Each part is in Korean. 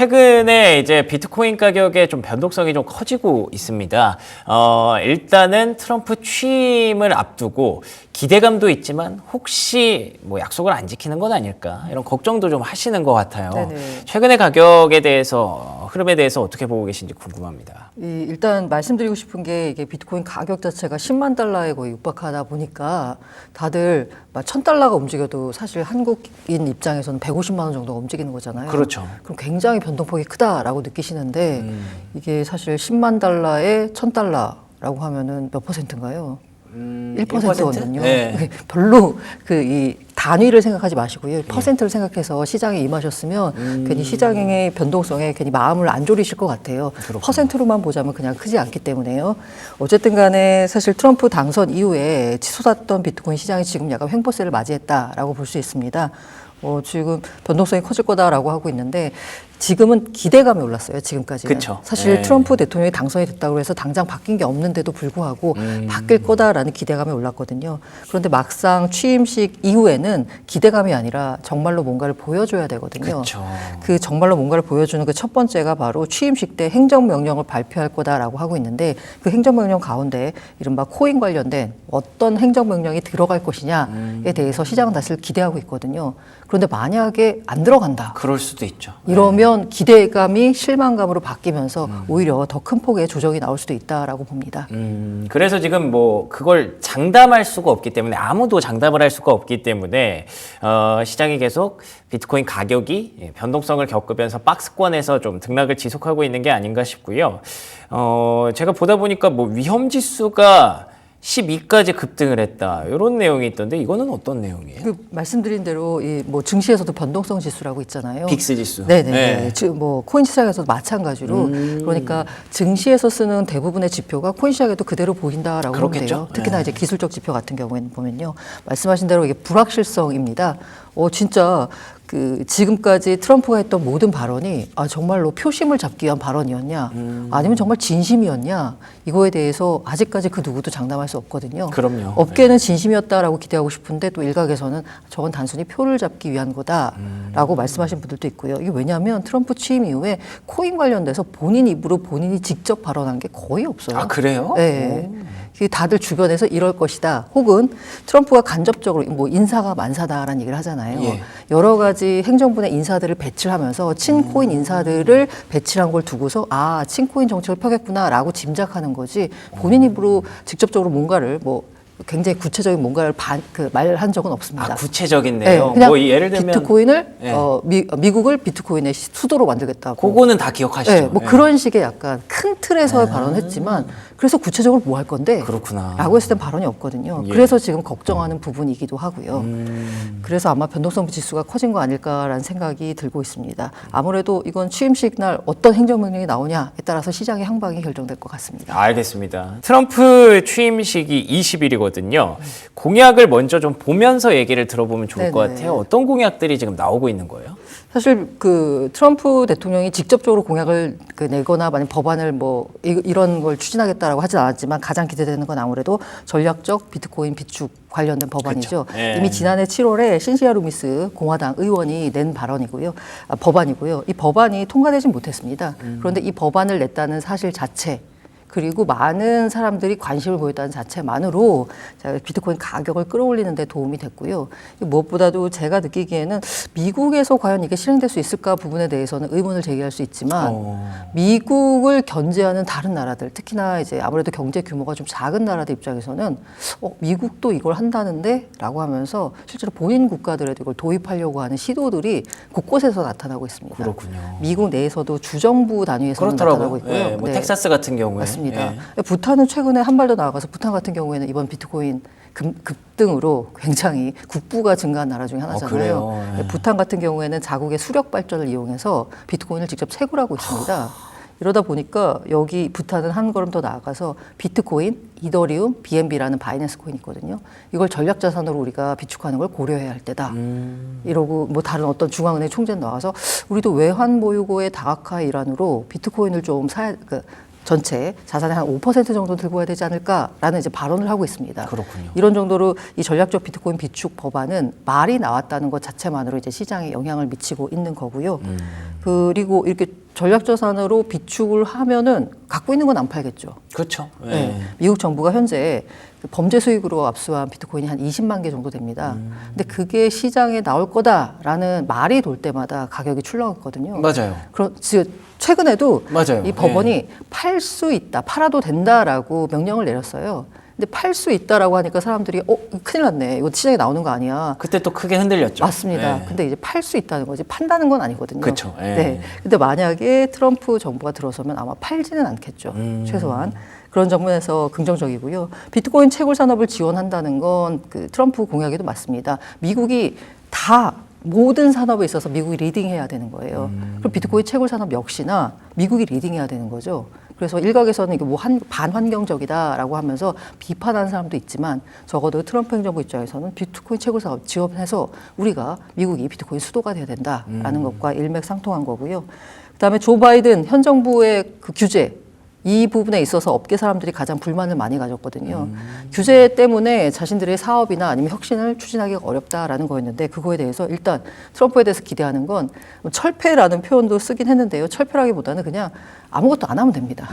최근에 이제 비트코인 가격의 좀 변동성이 좀 커지고 있습니다. 일단은 트럼프 취임을 앞두고 기대감도 있지만 혹시 뭐 약속을 안 지키는 건 아닐까 이런 걱정도 좀 하시는 것 같아요. 네네. 최근의 가격에 대해서 흐름에 대해서 어떻게 보고 계신지 궁금합니다. 일단 말씀드리고 싶은 게 이게 비트코인 가격 자체가 10만 달러에 거의 육박하다 보니까 다들 막 1000달러가 움직여도 사실 한국인 입장에서는 150만 원 정도가 움직이는 거잖아요. 그렇죠. 그럼 굉장히 변동폭이 크다라고 느끼시는데 이게 사실 10만 달러에 1000달러라고 하면은 몇 퍼센트인가요? 1%거든요. 네. 별로 이 단위를 생각하지 마시고요. 퍼센트를 생각해서 시장에 임하셨으면 괜히 시장의 변동성에 괜히 마음을 안 졸이실 것 같아요. 그렇구나. 퍼센트로만 보자면 그냥 크지 않기 때문에요. 어쨌든 간에 사실 트럼프 당선 이후에 치솟았던 비트코인 시장이 지금 약간 횡보세를 맞이했다라고 볼 수 있습니다. 지금 변동성이 커질 거다라고 하고 있는데 지금은 기대감이 올랐어요. 지금까지는. 그쵸. 사실 네. 트럼프 대통령이 당선이 됐다고 해서 당장 바뀐 게 없는데도 불구하고 바뀔 거다라는 기대감이 올랐거든요. 그런데 막상 취임식 이후에는 기대감이 아니라 정말로 뭔가를 보여줘야 되거든요. 그쵸. 그 정말로 뭔가를 보여주는 그 첫 번째가 바로 취임식 때 행정명령을 발표할 거다라고 하고 있는데 그 행정명령 가운데 이른바 코인 관련된 어떤 행정명령이 들어갈 것이냐에 대해서 시장은 다시 기대하고 있거든요. 그런데 만약에 안 들어간다. 그럴 수도 있죠. 이러면 기대감이 실망감으로 바뀌면서 오히려 더 큰 폭의 조정이 나올 수도 있다라고 봅니다. 그래서 지금 뭐 그걸 장담할 수가 없기 때문에 아무도 장담을 할 수가 없기 때문에 시장이 계속 비트코인 가격이 변동성을 겪으면서 박스권에서 좀 등락을 지속하고 있는 게 아닌가 싶고요. 제가 보다 보니까 뭐 위험 지수가 12까지 급등을 했다 이런 내용이 있던데 이거는 어떤 내용이에요? 그 말씀드린 대로 뭐 증시에서도 변동성 지수라고 있잖아요. 빅스 지수. 네네. 네. 뭐 코인 시장에서도 마찬가지로 그러니까 증시에서 쓰는 대부분의 지표가 코인 시장에도 그대로 보인다라고 보면 그렇겠죠. 돼요. 특히나 네. 이제 기술적 지표 같은 경우에는 보면요, 말씀하신 대로 이게 불확실성입니다. 진짜 지금까지 트럼프가 했던 모든 발언이 정말로 표심을 잡기 위한 발언이었냐, 아니면 정말 진심이었냐, 이거에 대해서 아직까지 그 누구도 장담할 수 없거든요. 그럼요. 업계는 진심이었다라고 기대하고 싶은데 또 일각에서는 저건 단순히 표를 잡기 위한 거다라고 말씀하신 분들도 있고요. 이게 왜냐하면 트럼프 취임 이후에 코인 관련돼서 본인 입으로 본인이 직접 발언한 게 거의 없어요. 아 그래요? 네. 다들 주변에서 이럴 것이다. 혹은 트럼프가 간접적으로 뭐 인사가 만사다라는 얘기를 하잖아요. 예. 여러 가지 행정부 내 인사들을 배치를 하면서 친코인 인사들을 배치한 걸 두고서 친코인 정책을 펴겠구나라고 짐작하는 거지 본인 입으로 직접적으로 뭔가를 뭐 굉장히 구체적인 뭔가를 말한 적은 없습니다. 구체적인 네, 내용. 그냥 뭐 예를 들면 비트코인을 네. 미국을 비트코인의 수도로 만들겠다고. 그거는 다 기억하시죠? 네, 뭐 네. 그런 식의 약간 큰 틀에서의 발언을 했지만 그래서 구체적으로 뭐 할 건데? 그렇구나. 라고 했을 땐 발언이 없거든요. 예. 그래서 지금 걱정하는 부분이기도 하고요. 그래서 아마 변동성 지수가 커진 거 아닐까라는 생각이 들고 있습니다. 아무래도 이건 취임식 날 어떤 행정명령이 나오냐에 따라서 시장의 향방이 결정될 것 같습니다. 알겠습니다. 트럼프 취임식이 20일이거든요. 공약을 먼저 좀 보면서 얘기를 들어보면 좋을 것 네네. 같아요. 어떤 공약들이 지금 나오고 있는 거예요? 사실 트럼프 대통령이 직접적으로 공약을 내거나 만약 법안을 뭐 이런 걸 추진하겠다라고 하진 않았지만 가장 기대되는 건 아무래도 전략적 비트코인 비축 관련된 법안이죠. 그렇죠. 예. 이미 지난해 7월에 신시아 루미스 공화당 의원이 낸 법안이고요. 이 법안이 통과되진 못했습니다. 그런데 이 법안을 냈다는 사실 자체 그리고 많은 사람들이 관심을 보였다는 자체만으로 비트코인 가격을 끌어올리는 데 도움이 됐고요. 무엇보다도 제가 느끼기에는 미국에서 과연 이게 실행될 수 있을까 부분에 대해서는 의문을 제기할 수 있지만 미국을 견제하는 다른 나라들, 특히나 이제 아무래도 경제 규모가 좀 작은 나라들 입장에서는 미국도 이걸 한다는데? 라고 하면서 실제로 본인 국가들에도 이걸 도입하려고 하는 시도들이 곳곳에서 나타나고 있습니다. 그렇군요. 미국 내에서도 주정부 단위에서는 나타나고 있고요. 예, 뭐 텍사스 같은 경우에. 맞습니다. 예. 부탄은 최근에 한 발 더 나아가서 부탄 같은 경우에는 이번 비트코인 급등으로 굉장히 국부가 증가한 나라 중에 하나잖아요. 그래요? 예. 부탄 같은 경우에는 자국의 수력 발전을 이용해서 비트코인을 직접 채굴하고 있습니다. 이러다 보니까 여기 부탄은 한 걸음 더 나아가서 비트코인, 이더리움, BNB라는 바이낸스 코인이 있거든요. 이걸 전략 자산으로 우리가 비축하는 걸 고려해야 할 때다. 이러고 뭐 다른 어떤 중앙은행 총재는 나와서 우리도 외환 보유고의 다각화 일환으로 비트코인을 좀 전체 자산의 한 5% 정도 들고 와야 되지 않을까라는 이제 발언을 하고 있습니다. 그렇군요. 이런 정도로 이 전략적 비트코인 비축 법안은 말이 나왔다는 것 자체만으로 이제 시장에 영향을 미치고 있는 거고요. 그리고 이렇게 전략 자산으로 비축을 하면은 갖고 있는 건 안 팔겠죠. 그렇죠. 네. 미국 정부가 현재 그 범죄 수익으로 압수한 비트코인이 한 20만 개 정도 됩니다. 근데 그게 시장에 나올 거다라는 말이 돌 때마다 가격이 출렁했거든요. 맞아요. 최근에도 맞아요. 이 법원이 팔 수 있다, 팔아도 된다라고 명령을 내렸어요. 근데 팔 수 있다라고 하니까 사람들이 큰일 났네. 이거 시장에 나오는 거 아니야. 그때 또 크게 흔들렸죠. 맞습니다. 예. 근데 이제 팔 수 있다는 거지 판다는 건 아니거든요. 그쵸. 예. 네. 근데 만약에 트럼프 정부가 들어서면 아마 팔지는 않겠죠. 최소한. 그런 점에서 긍정적이고요. 비트코인 채굴 산업을 지원한다는 건 그 트럼프 공약에도 맞습니다. 미국이 다 모든 산업에 있어서 미국이 리딩해야 되는 거예요. 그럼 비트코인 채굴 산업 역시나 미국이 리딩해야 되는 거죠. 그래서 일각에서는 이게 뭐 반환경적이다라고 하면서 비판하는 사람도 있지만 적어도 트럼프 행정부 입장에서는 비트코인 채굴 사업 지원해서 우리가 미국이 비트코인 수도가 돼야 된다라는 것과 일맥상통한 거고요. 그다음에 조 바이든 현 정부의 그 규제 이 부분에 있어서 업계 사람들이 가장 불만을 많이 가졌거든요. 규제 때문에 자신들의 사업이나 아니면 혁신을 추진하기가 어렵다라는 거였는데 그거에 대해서 일단 트럼프에 대해서 기대하는 건 철폐라는 표현도 쓰긴 했는데요. 철폐라기보다는 그냥 아무것도 안 하면 됩니다.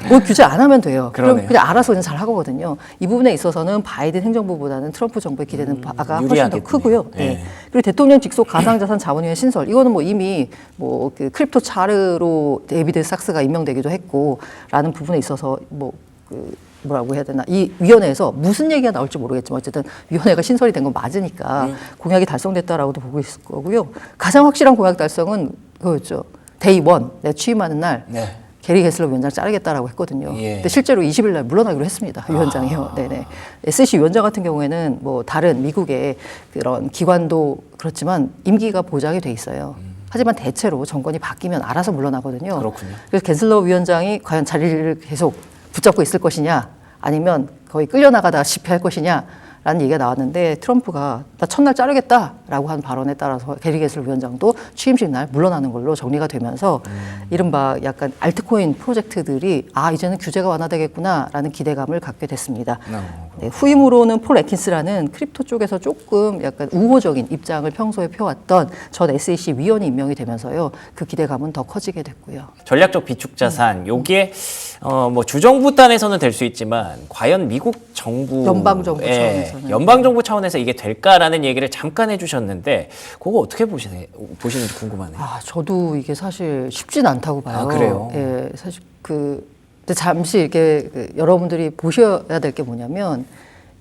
뭐 규제 안 하면 돼요. 그럼 그냥 알아서 그냥 잘 하거든요. 이 부분에 있어서는 바이든 행정부보다는 트럼프 정부의 기대는 바가 훨씬 더 크고요. 네. 네. 그리고 대통령 직속 가상자산 자본위원 신설 이거는 뭐 이미 뭐 그 크립토 차르로 데이비드 sak스가 임명되기도 했고라는 부분에 있어서 뭐 그 뭐라고 해야 되나 이 위원회에서 무슨 얘기가 나올지 모르겠지만 어쨌든 위원회가 신설이 된 건 맞으니까 공약이 달성됐다라고도 보고 있을 거고요. 가장 확실한 공약 달성은 그거였죠. 데이 원, 내 취임하는 날. 네. 게리 게슬러 위원장 자르겠다라고 했거든요. 예. 근데 실제로 20일 날 물러나기로 했습니다. 위원장이요. 네네. SEC 위원장 같은 경우에는 뭐 다른 미국의 그런 기관도 그렇지만 임기가 보장이 돼 있어요. 하지만 대체로 정권이 바뀌면 알아서 물러나거든요. 그렇군요. 그래서 게슬러 위원장이 과연 자리를 계속 붙잡고 있을 것이냐 아니면 거의 끌려나가다가 실패할 것이냐 라는 얘기가 나왔는데 트럼프가 나 첫날 자르겠다라고 한 발언에 따라서 게리 게슬러 위원장도 취임식 날 물러나는 걸로 정리가 되면서 이른바 약간 알트코인 프로젝트들이 이제는 규제가 완화되겠구나라는 기대감을 갖게 됐습니다. 네, 후임으로는 폴 애킨스라는 크립토 쪽에서 조금 약간 우호적인 입장을 평소에 펴왔던 전 SEC 위원이 임명이 되면서요. 그 기대감은 더 커지게 됐고요. 전략적 비축 자산 요게 뭐 주정부 단에서는 될 수 있지만 과연 미국 정부 연방정부 차원에서는 연방정부 차원에서 이게 될까라는 얘기를 잠깐 해주셨는데 그거 어떻게 보시는지 궁금하네요. 저도 이게 사실 쉽진 않다고 봐요. 그래요? 예, 사실 근데 잠시 이렇게 여러분들이 보셔야 될 게 뭐냐면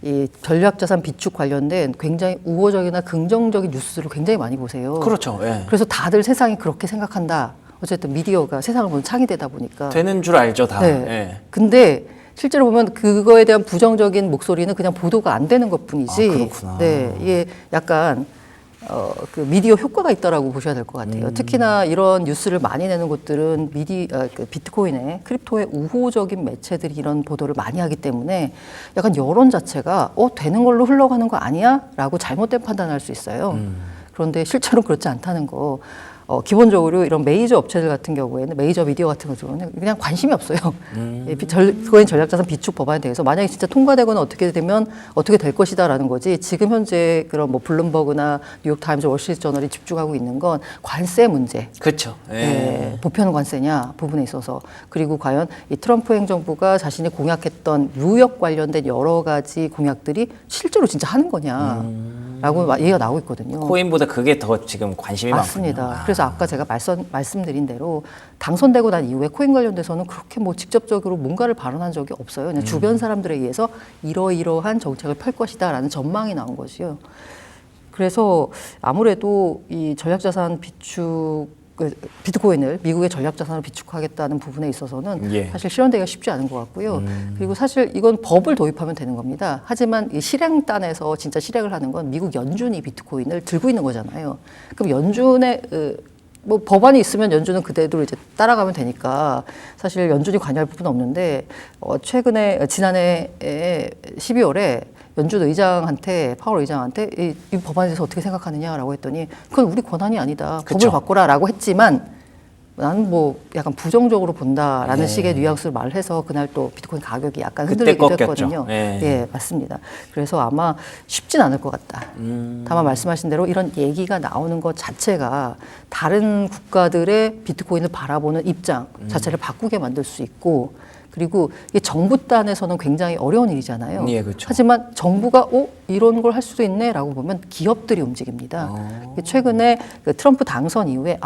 이 전략자산 비축 관련된 굉장히 우호적이나 긍정적인 뉴스를 굉장히 많이 보세요. 그렇죠. 예. 그래서 다들 세상이 그렇게 생각한다. 어쨌든 미디어가 세상을 보는 창이 되다 보니까. 되는 줄 알죠, 다. 네. 예. 근데 실제로 보면 그거에 대한 부정적인 목소리는 그냥 보도가 안 되는 것뿐이지. 그렇구나. 네, 이게 약간 그 미디어 효과가 있다라고 보셔야 될 것 같아요. 특히나 이런 뉴스를 많이 내는 곳들은 그 비트코인의 크립토의 우호적인 매체들이 이런 보도를 많이 하기 때문에 약간 여론 자체가 되는 걸로 흘러가는 거 아니야?라고 잘못된 판단을 할 수 있어요. 그런데 실제로 그렇지 않다는 거. 기본적으로 이런 메이저 업체들 같은 경우에는 메이저 미디어 같은 경우는 그냥 관심이 없어요. 비트코인 전략자산 비축 법안에 대해서 만약에 진짜 통과되거나 어떻게 되면 어떻게 될 것이다라는 거지. 지금 현재 그런 뭐 블룸버그나 뉴욕 타임즈, 월스트리트 저널이 집중하고 있는 건 관세 문제. 그렇죠. 네, 보편 관세냐 부분에 있어서 그리고 과연 이 트럼프 행정부가 자신이 공약했던 무역 관련된 여러 가지 공약들이 실제로 진짜 하는 거냐라고 얘기가 나오고 있거든요. 코인보다 그게 더 지금 관심이 맞습니다. 많군요. 그래서 아까 제가 말씀드린 대로 당선되고 난 이후에 코인 관련돼서는 그렇게 뭐 직접적으로 뭔가를 발언한 적이 없어요. 그냥 주변 사람들에 의해서 이러이러한 정책을 펼 것이다라는 전망이 나온 것이요. 그래서 아무래도 이 전략자산 비트코인을 미국의 전략자산으로 비축하겠다는 부분에 있어서는 사실 실현되기가 쉽지 않은 것 같고요. 그리고 사실 이건 법을 도입하면 되는 겁니다. 하지만 이 실행단에서 진짜 실행을 하는 건 미국 연준이 비트코인을 들고 있는 거잖아요. 그럼 연준의 뭐 법안이 있으면 연준은 그대로 이제 따라가면 되니까 사실 연준이 관여할 부분은 없는데 지난해 12월에 연준 의장한테 파월 의장한테 이 법안에 대해서 어떻게 생각하느냐라고 했더니 그건 우리 권한이 아니다. 그쵸. 법을 바꿔라라고 했지만 나는 뭐 약간 부정적으로 본다라는 식의 뉘앙스를 말해서 그날 또 비트코인 가격이 약간 그때 흔들리기도 꺾였죠. 했거든요. 예. 예, 맞습니다. 그래서 아마 쉽진 않을 것 같다. 다만 말씀하신 대로 이런 얘기가 나오는 것 자체가 다른 국가들의 비트코인을 바라보는 입장 자체를 바꾸게 만들 수 있고, 그리고 이게 정부 단에서는 굉장히 어려운 일이잖아요. 예, 그렇죠. 하지만 정부가 이런 걸 할 수도 있네라고 보면 기업들이 움직입니다. 최근에 그 트럼프 당선 이후에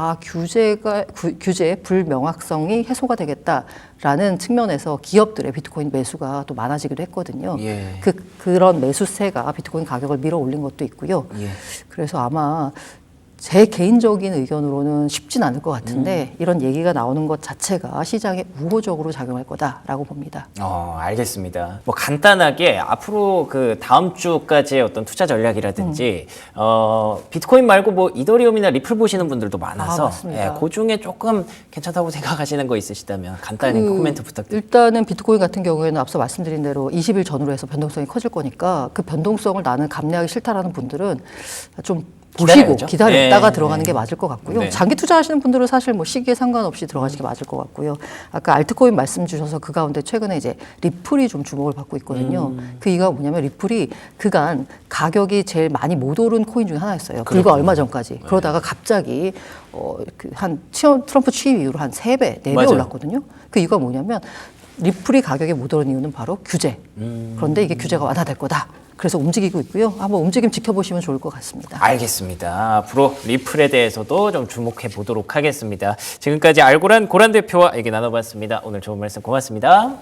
규제의 불명확성이 해소가 되겠다라는 측면에서 기업들의 비트코인 매수가 또 많아지기도 했거든요. 예. 그런 매수세가 비트코인 가격을 밀어 올린 것도 있고요. 예. 그래서 아마 제 개인적인 의견으로는 쉽진 않을 것 같은데 이런 얘기가 나오는 것 자체가 시장에 우호적으로 작용할 거다라고 봅니다. 알겠습니다. 뭐 간단하게 앞으로 그 다음 주까지의 어떤 투자 전략이라든지 비트코인 말고 뭐 이더리움이나 리플 보시는 분들도 많아서 맞습니다. 그 중에 조금 괜찮다고 생각하시는 거 있으시다면 간단히 코멘트 부탁드립니다. 일단은 비트코인 같은 경우에는 앞서 말씀드린 대로 20일 전후로 해서 변동성이 커질 거니까 그 변동성을 나는 감내하기 싫다라는 분들은 좀 보시고 기다려야죠. 기다렸다가 네, 들어가는 네. 게 맞을 것 같고요. 네. 장기 투자하시는 분들은 사실 뭐 시기에 상관없이 들어가시는 게 맞을 것 같고요. 아까 알트코인 말씀 주셔서 그 가운데 최근에 이제 리플이 좀 주목을 받고 있거든요. 그 이유가 뭐냐면 리플이 그간 가격이 제일 많이 못 오른 코인 중에 하나였어요. 불과 얼마 전까지. 그러다가 갑자기 트럼프 취임 이후로 한 3배, 4배 맞아요. 올랐거든요. 그 이유가 뭐냐면 리플이 가격이 못 오른 이유는 바로 규제. 그런데 이게 규제가 완화될 거다. 그래서 움직이고 있고요. 한번 움직임 지켜보시면 좋을 것 같습니다. 알겠습니다. 앞으로 리플에 대해서도 좀 주목해 보도록 하겠습니다. 지금까지 알고란 고란 대표와 얘기 나눠봤습니다. 오늘 좋은 말씀 고맙습니다.